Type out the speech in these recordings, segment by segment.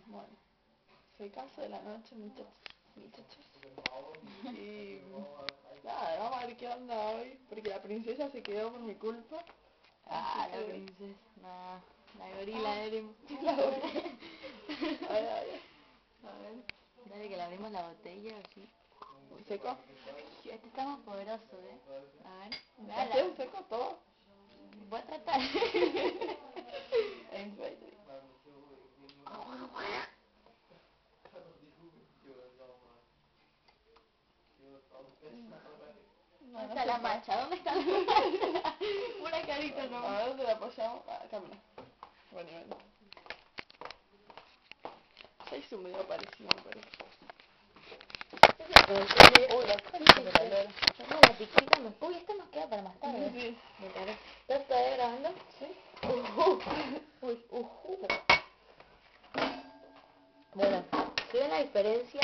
Bueno, soy caso de la noche, muchachos. Y nada, vamos a ver qué onda hoy, porque la princesa se quedó por mi culpa. Ah, Así la que- princesa, la gorila éremos. La gorila. Ay. A ver, dale que le abrimos la botella así. ¿Seco? Este está más poderoso, A ver, ¿Así es seco todo? voy a tratar. En serio. No, ¿Dónde no está se la puede. mancha? ¿Dónde está la mancha? Una carita A nomás. ver, ¿dónde la apoyamos? Camina. Bueno, bueno. Ya hice un video parecido, me parece. Uy, la concha de la lora. No, la piquita no. Uy, esta nos queda para más tarde. Sí. Me parece. ¿Estás todavía grabando? Sí. Uy, Bueno, si ven la diferencia,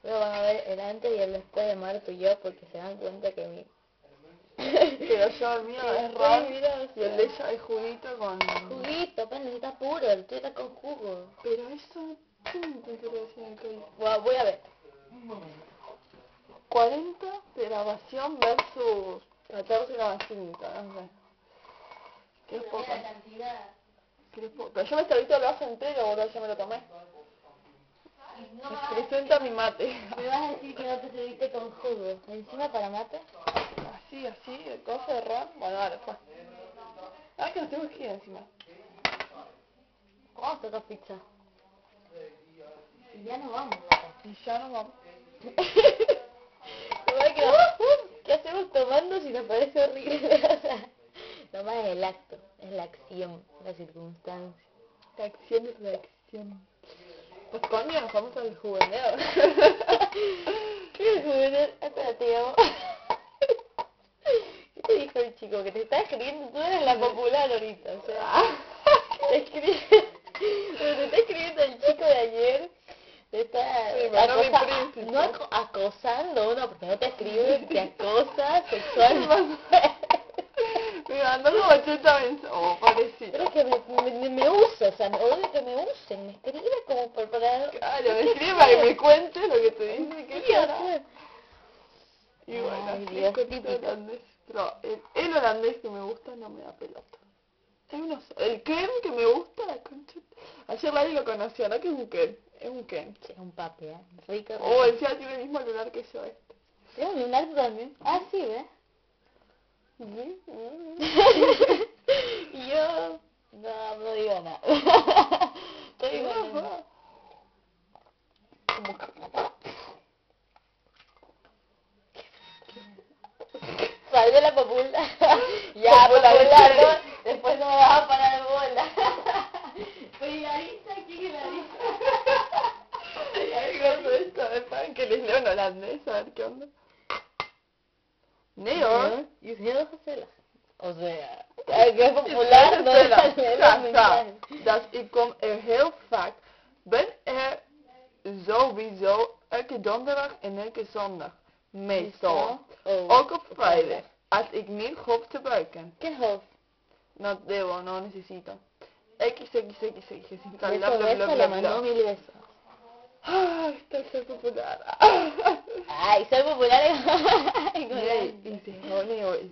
luego van a ver el antes y el después de Marto y yo, porque se dan cuenta que mi... Pero yo el mío es Sí, ron mira, o y el sea, de ella es juguito con... Juguito, pues necesitas puro, el tuyo está con jugo. Pero eso... ¿Qué le decía alcohol? Voy a ver. 40 de grabación versus 14,5, no sé. ¿Qué es poco? cantidad. ¿Qué es poco? Pero yo me serví todo el vaso entero, boludo, ya me lo tomé. No me Les vas a presenta mi mate. Me vas a decir que no te serviste con jugo. ¿Encima para mate? Así, de cosa de ron. Bueno, dale, fue. Ah, que nos tenemos que ir encima. ¿Cómo toca pizza? Y ya nos vamos. Y ya nos vamos. ¿Qué hacemos tomando si nos parece horrible? O sea, nomás es el acto, es la acción, la circunstancia. La acción es reacción. Pues coño, nos vamos al juvenil. ¿Qué juvenil? Espérate, llamo. ¿Qué te dijo el chico? Que te está escribiendo, tú eres la popular ahorita, o sea, te escribe, pero te está escribiendo el chico de ayer, te está Sí, pero no mi príncipe. no acosando, no, porque no te escribe, te acosa sexualmente. Me mandó como 80 mensajes. Oh, parecido. Pero que me usa, o sea, me odio que me usen, me escribe como para... Claro, me escribe para que me cuente lo que te dice, que Sí, o cara. sea, Y bueno, ay, así Dios, con típico. holandés. Pero el holandés que me gusta no me da pelota. Hay unos, el Ken que me gusta, la concha. Ayer nadie lo conoció, ¿no? Que es un Ken. Es un Ken. Es un papi, rico. Oh, encima tiene el mismo lunar que yo este. ¿Tiene un lunar también? Ah, sí, ¿ves? ¿Sí? Y yo no digo nada. Estoy bueno. Como que... Salve la popular. Ya, popular, ¿no? Después no me vas a parar bola. Pegadita, ¿quién es la lista? Ay, gordo, esto, a ver, saben que les leo en holandés, a ver qué onda. Neo. Y heel gezellig. O sea, que es popular, no es Dat ik kom heel vaak. Ben sowieso elke donderdag en elke zondag. Meestal. Ook op vrijdag. Als ik niet hoef te buiken. ¿Qué hof? No debo, no necesito. X. Eso le mandó 1000 besos. Ay, esto es ser popular. Ay, soy popular en Nee, ik zeg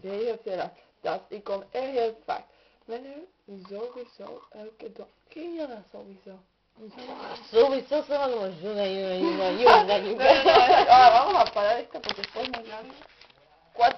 heel veel. Dat ik kom heel vaak. Ben sowieso elke dag. ¿Quién era sowieso? Sowieso somos como Yuna. No, vamos a parar esto porque después nos llaman. 4